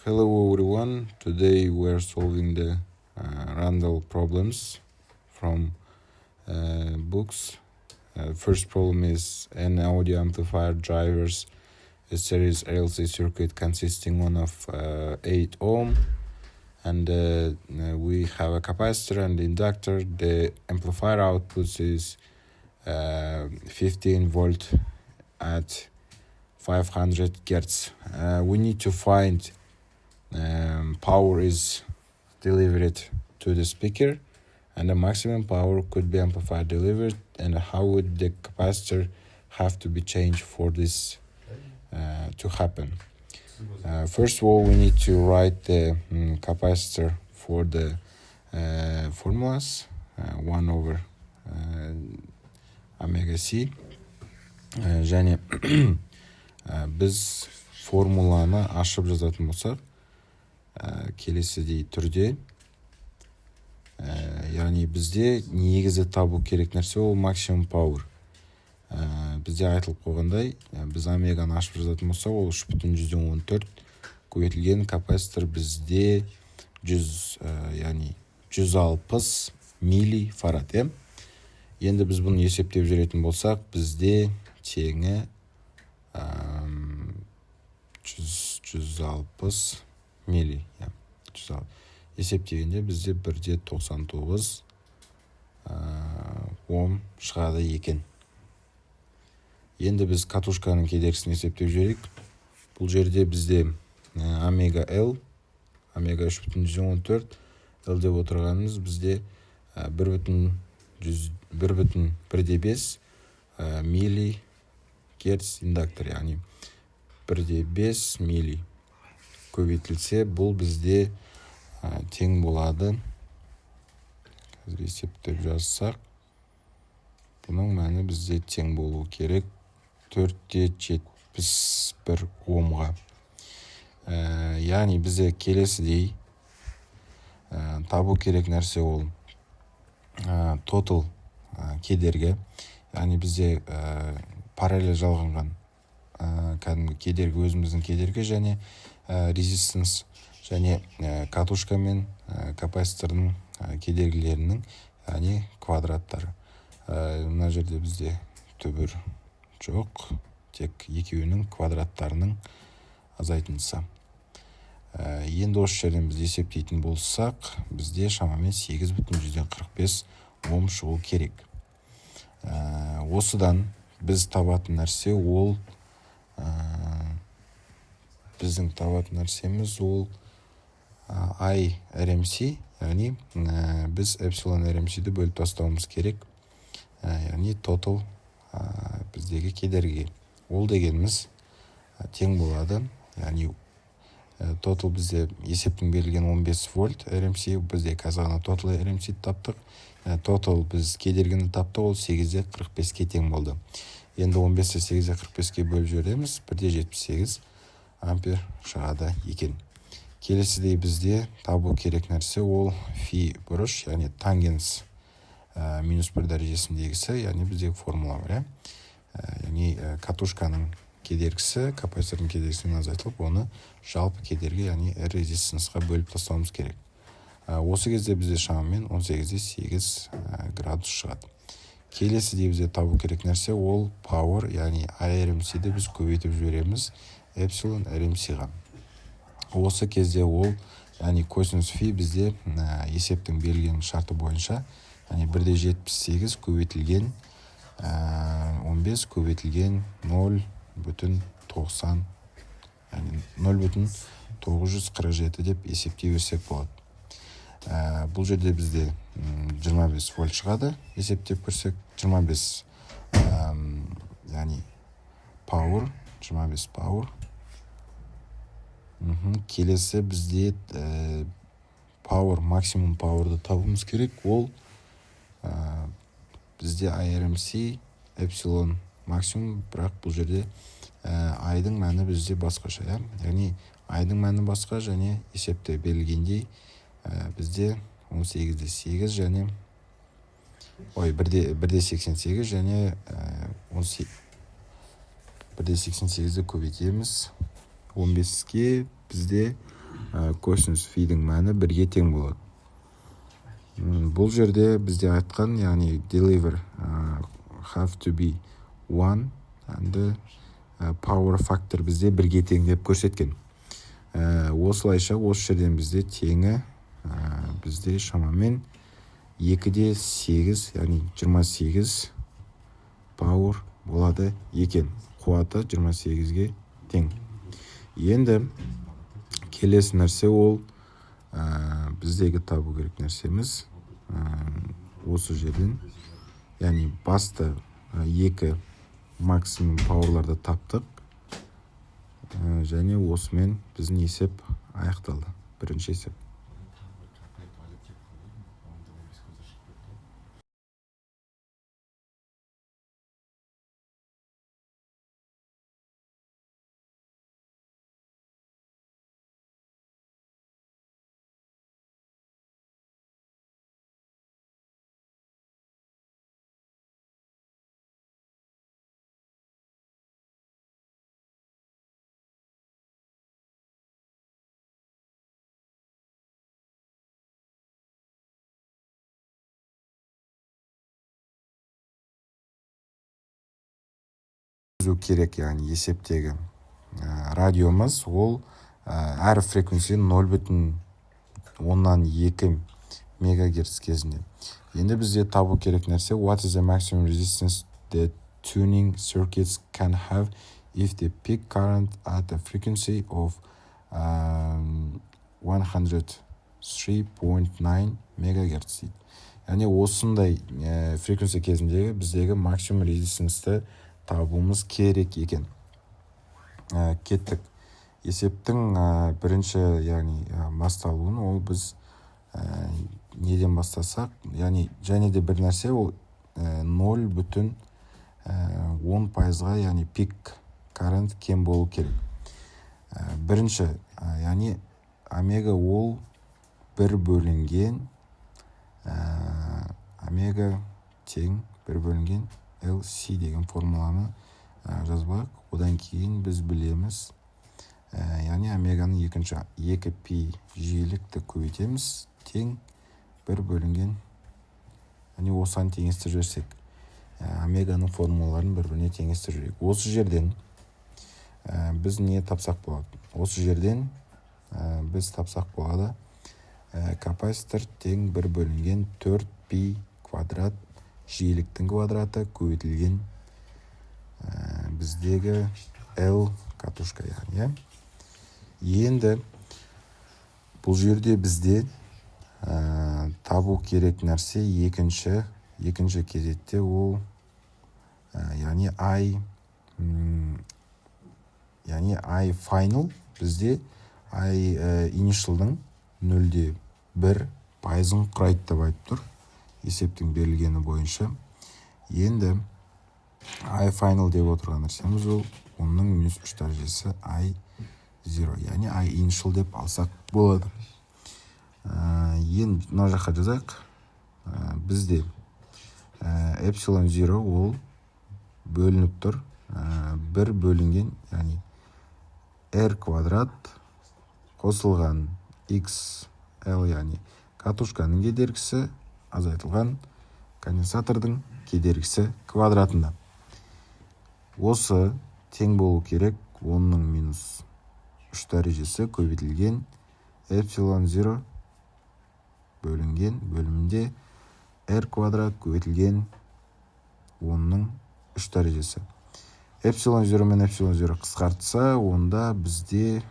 Hello everyone, today we're solving the Randall problems from books. First problem is an audio amplifier drivers a series RLC circuit consisting one of 8 ohm, and we have a capacitor and inductor. The amplifier output is 15 volt at 500 Hertz. We need to find power is delivered to the speaker, and the maximum power could be amplifier delivered, and how would the capacitor have to be changed for this to happen. First of all, we need to write the capacitor for the formulas, 1 over omega c, және біз формуланы ашып жазатын болсақ келесідей түрде, яғни бізде негізі табу керек нәрсе ол максимум пауэр. Бізде айтылып қойғандай, біз омеганы ашып жазатын болсақ, ол 3,14 көбейтілген капаситор бізде 160 миллифарад. Енді біз бұны есептеп жүретін болсақ, бізде теңі 160 милли. Есептегенде бізде 1,99 ом шығады екен. Енді біз катушканың кедергісін есептеп жіберейік. Бұл жерде бізде омега L, омега 3,14, L деп отырғанымыз бізде 1,5 милли герц индуктор, яғни 1,5 милли көбейтілсе, бұл бізде тең болады. Қазір есептеп жазсақ, бұның мәні бізде тең болу керек 4,71 омға. Яғни бізде келесідей табу керек нәрсе ол total кедергі, яғни бізде параллель жалғанған кәдімгі кедергі, өзіміздің кедергі, және резистанс, және катушка мен капаситордың кедергілерінің, яғни квадраттары. Мына жерде бізде түбір жоқ, тек екеуінің квадраттарының азайтындысы. Енді осы жерден біз есептейтін болсақ, бізде шамамен 8,45 ом шығу керек. Осыдан біз табатын нәрсе ол, біздің табатын нәрсеміз ол I RMC, яғни біз эпсилон RMC-ді бөліп тастауымыз керек, яғни total біздегі кедергі. Ол дегеніміз тең болады, яғни total бізде есептің берілген 15 вольт RMC, бізде қазағына total RMC таптық. Total біз кедергіні таптық, ол 8,45-ке тең болды. Енді 15-ті 8,45-ке бөліп жібереміз, 1,78 ампер шығады екен. Келесідей бізде табу керек нәрсе ол фи бұрыш, яғни тангенс минус 1 дәрежесіндегісі, яғни біздегі формула бар. Яғни катушканың кедергісі капаситордың кедергісімен азайтылып, оны жалпы кедергі, яғни резистансқа бөліп тастауымыз керек. Осы кезде бізде шамамен 18,8 градус шығады. Келесідей бізде табу керек нәрсе ол power, яғни IRMC-ді біз көбейтіп жібереміз эпсилон RMC-ға. Осы кезде ол, яғни косинус фи бізде есептің берілген шарты бойынша, яғни 1,78 көбейтілген 15 көбейтілген 0,90, яғни 0,947 деп есептей берсек болады. Бұл жерде бізде 25 вольт шығады, есептеп көрсек 25, яғни power, 25 power. Келесі бізде power, максимум power'ды табуымыз керек, ол бізде IRMC эпсилон максимум, бірақ бұл жерде айдың мәні бізде басқаша, яғни айдың мәні басқа, және есепте берілгендей бізде 18,8 және 1,88 және 1,88-ді көбейтеміз 15-ке, бізде косинус фидің мәні 1-ге тең болады. Бұл жерде бізде айтқан, яғни deliver have to be 1 and power factor бізде 1-ге тең деп көрсеткен. Осылайша осы жерден бізде теңі бізде шамамен 2-де 8, яғни 28 power болады екен. Қуаты 28-ге тең. Енді келесі нәрсе ол біздегі табу керек нәрсеміз осы жерден, яғни басты 2 максимум пауырларды таптық, және осымен біздің есеп аяқталды. Бірінші есеп. Керек, яғни есептегі радиомыз ол әр фреквенция 0,2 мегагерц кезінде. Енді бізде табу керек нәрсе what is the maximum resistance that tuning circuits can have if the peak current at a frequency of 103.9 мегагерц дейді. Яғни осындай фреквенция кезіндегі біздегі максимум резистенсті табуымыз керек екен. Кеттік. Есептің бірінші, яғни басталуын ол біз неден бастасақ, яғни және де бір нәрсе ол 0,10%, яғни пик current кем болу керек. Бірінші, яғни омега ол 1 бөлінген омега тең 1 бөлінген LC деген формуланы жазбақ. Одан кейін біз білеміз, яғни омеганың 2π жиілікті көбейтеміз, тең 1 бөлінген, яғни осыған теңестіріп жіберсек, омеганың формулаларын бір-біріне теңестіріп жіберейік. Осы жерден біз не тапсақ болады? Осы жерден біз тапсақ болады капаситор тең 1 бөлінген 4π квадрат жиіліктің квадраты көбейтілген біздегі L катушка, яғни. Енді бұл жерде бізде табу керек нәрсе екінші кезетте ол яғни I final бізде I initialдың 0,1% құрайды деп айтып тұр. Есептің берілгені бойынша. Енді I final деп отырған нәрсеміз ол оның -3 дәрежесі I0, яғни I initial деп алсақ болады. Енді мына жаққа жазайық. Бізде эпсилон 0 ол бөлініп тұр. 1 бөлінген, яғни R квадрат қосылған XL, яғни катушканың кедергісі азайтылған конденсатордың кедергісі квадратында. Осы тең болу керек 10-ның -3 дәрежесі көбейтілген эпсилон 0 бөлінген бөлімінде R квадрат көбейтілген 10-ның 3 дәрежесі. Эпсилон 0 мен эпсилон 0 қысқартса, онда бізде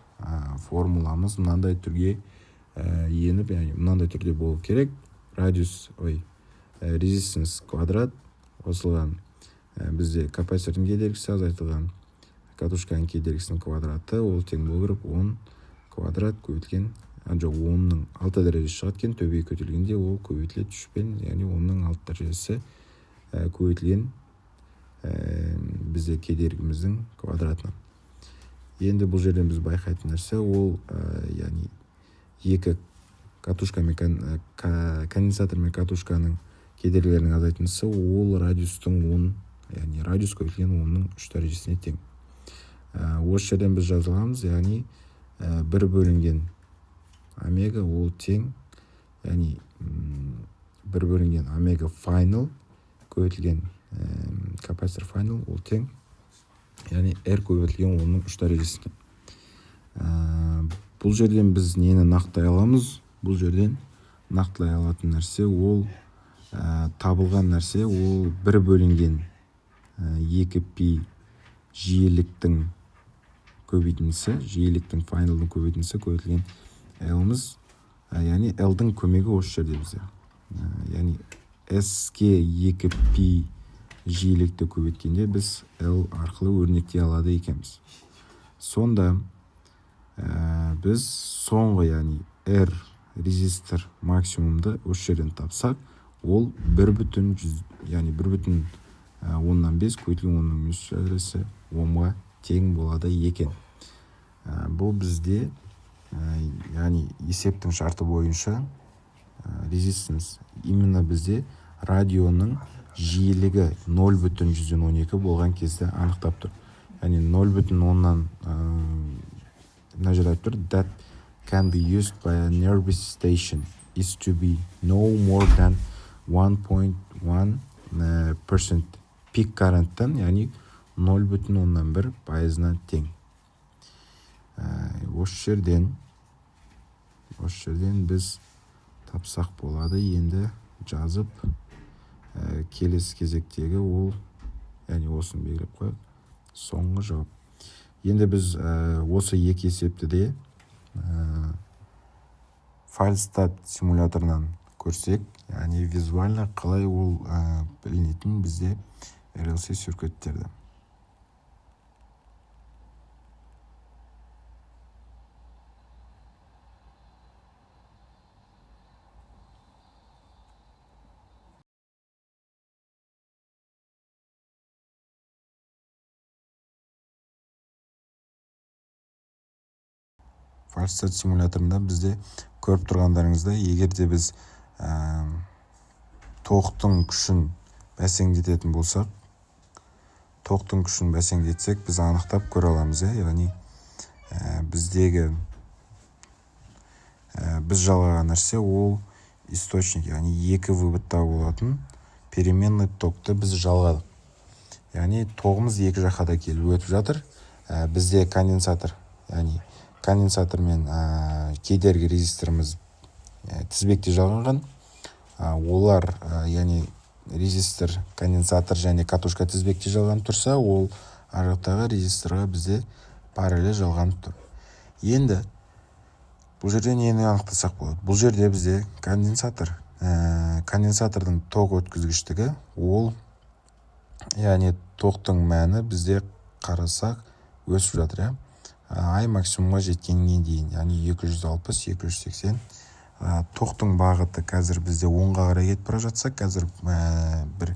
формуламыз мынандай түрге еніп, яғни мынандай түрде болу керек. Резистенс квадрат қосылған бізде капаситордың кедергісі азайтылған катушканың кедергісінің квадраты, ол тең болу керек 10 квадрат көбейтілген, 10-ның 6 дәрежесі шығады екен, төбеге көтерілгенде ол көбейтіледі 3-пен, яғни 10-ның 6 дәрежесі көбейтілген бізде кедергіміздің квадратына. Енді бұл жерден біз байқайтын нәрсе ол яғни екі катушка мен конденсатор мен катушканың кедергілерінің азайтындысы ол радиустың 10, яғни радиус көбейтілген 10-ның 3 дәрежесіне тең. Осы жерден біз жазыламыз, яғни 1 бөлінген омега ол тең, яғни 1 бөлінген омега final көбейтілген капаситор final ол тең, яғни R көбейтілген 10-3 дәрежесіне. Бұл жерден біз нені нақтай аламыз? Бұл жерден нақтылай алатын нәрсе ол табылған нәрсе ол 1 бөлінген 2π жиіліктің көбейтіндісі, жиіліктің finalдың көбейтіндісі көбейтілген L-мыз, яғни L-дың көмегі осы жерде бізде. Яғни S-ке 2π жиілікті көбейткенде біз L арқылы өрнектей алады екенбіз. Сонда біз соңғы, яғни R резистор максимумды осы жерден тапсақ, ол 1,5 көбейтілген 10-3 омға тең болады екен. Бұл бізде, яғни есептің шарты бойынша резистанс именно бізде радионың жиілігі 0,12 болған кезде анықтап тұр. Яғни 0,10-нан мына жерде айтып тұр, that can be used by a nervous station is to be no more than 1.1% peak current-тан, яғни 0,1% тең. Осы жерден біз тапсақ болады. Енді жазып келесі кезектегі ол, яғни осыны белгілеп қойып, соңғы жауап. Енді біз осы екі есепті де файлстат симуляторынан көрсек, яғни визуально қалай ол білінетін бізде RLC сүркеттерді. Файлстат симуляторында бізде көріп тұрғандарыңызда, егер де біз тоқтың күшін бәсеңдететін болсақ, біз анықтап көре аламыз. Яғни біздегі біз жалғаған нәрсе ол источник, яғни 2 выводта болатын переменный токты біз жалғадық. Яғни тоғымыз екі жаққа да келіп өтіп жатыр. Бізде конденсатор, яғни конденсатор мен кедергі резисторымыз тізбекте жалғанған. Олар, яғни резистор, конденсатор және катушка тізбекте жалғанып тұрса, ол арықтағы резисторға бізде параллель жалғанып тұр. Енді бұл жерде нені анықтасақ болады? Бұл жерде бізде конденсатордың ток өткізгіштігі, ол, яғни тоқтың мәні бізде қарасақ өсіп жатыр. Ай максимумға жеткенге дейін, яғни 260-280. Тоқтың бағыты қазір бізде оңға қарай кетіп бара жатса, қазір бір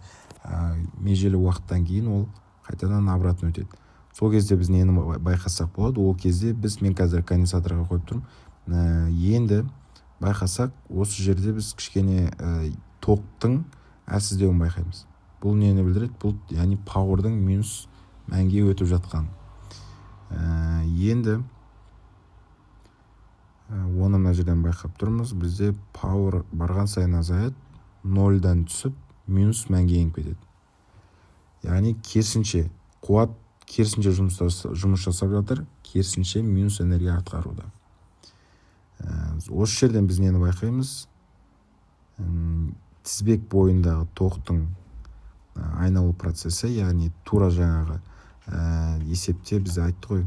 межелі уақыттан кейін ол қайтадан обратно өтеді. Сол кезде біз нені байқасақ болады? Ол кезде мен қазір конденсаторға қойып тұрмын. Енді байқасақ, осы жерде біз кішкене тоқтың әлсіздеуін байқаймыз. Бұл нені білдіреді? Бұл, яғни пауэрдың минус мәнге өтіп жатқан. Енді оны мына жерден байқап тұрмыз. Бізде пауэр барған сайын азаяды, 0-дан түсіп, минус мәнге еніп кетеді. Яғни керісінше, қуат керісінше жұмыс жасап жатыр, керісінше минус энергия атқаруда. Осы жерден біз нені байқаймыз? Тізбек бойындағы тоқтың айналу процесі, яғни тура жаңағы есепте біз айтты ғой,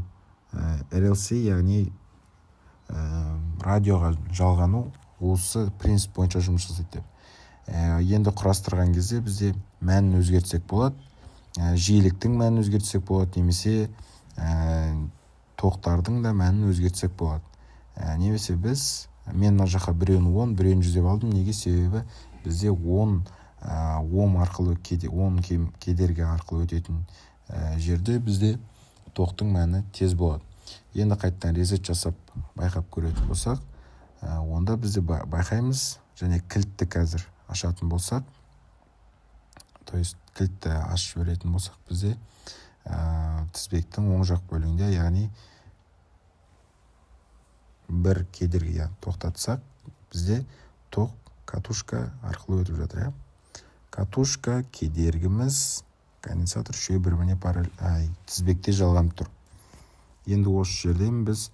RLC, яғни радиоға жалғану, осы принцип бойынша жұмыс жасайды деп. Енді құрастырған кезде бізде мәнін өзгертсек болады, жиіліктің мәнін өзгертсек болады, немесе тоқтардың да мәнін өзгертсек болады. Немесе мен мына жаққа біреуін 10, біреуін 100 деп алдым. Неге? Себебі бізде 10 арқылы, 10 кедергі арқылы өтетін жерде бізде тоқтың мәні тез болады. Енді қайттан резет жасап байқап көретін болсақ, онда бізде байқаймыз, және кілтті қазір ашатын болсақ, то есть кілтті ашып жіберетін болсақ, бізде тізбектің оң жақ бөлігінде, яғни бір кедергіге тоқтатсақ, бізде тоқ катушка арқылы өтіп жатыр. Катушка кедергіміз конденсатор үшеуі бір-біріне тізбекте жалғанып тұр. Енді осы жерден біз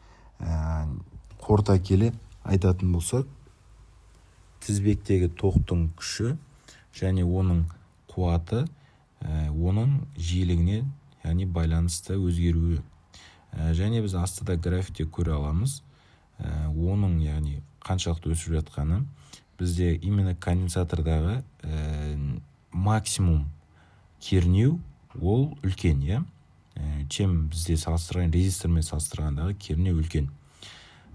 қорыта келе айтатын болсақ, тізбектегі тоқтың күші және оның қуаты оның жиілігіне, яғни байланысты өзгеруі. Және біз астыда графикте көре аламыз. Оның, яғни қаншалықты өсіп жатқаны. Бізде именно конденсатордағы максимум кернеу ол үлкен, чем бізде салыстырған, резистормен салыстырғандағы кернеу үлкен.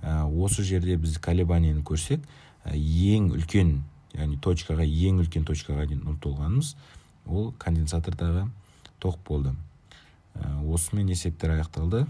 Осы жерде біз колебанияны көрсек, ең үлкен, яғни ең үлкен точкаға дейін ұмтылғанымыз, ол конденсатордағы тоқ болды. Осымен есептер аяқталды.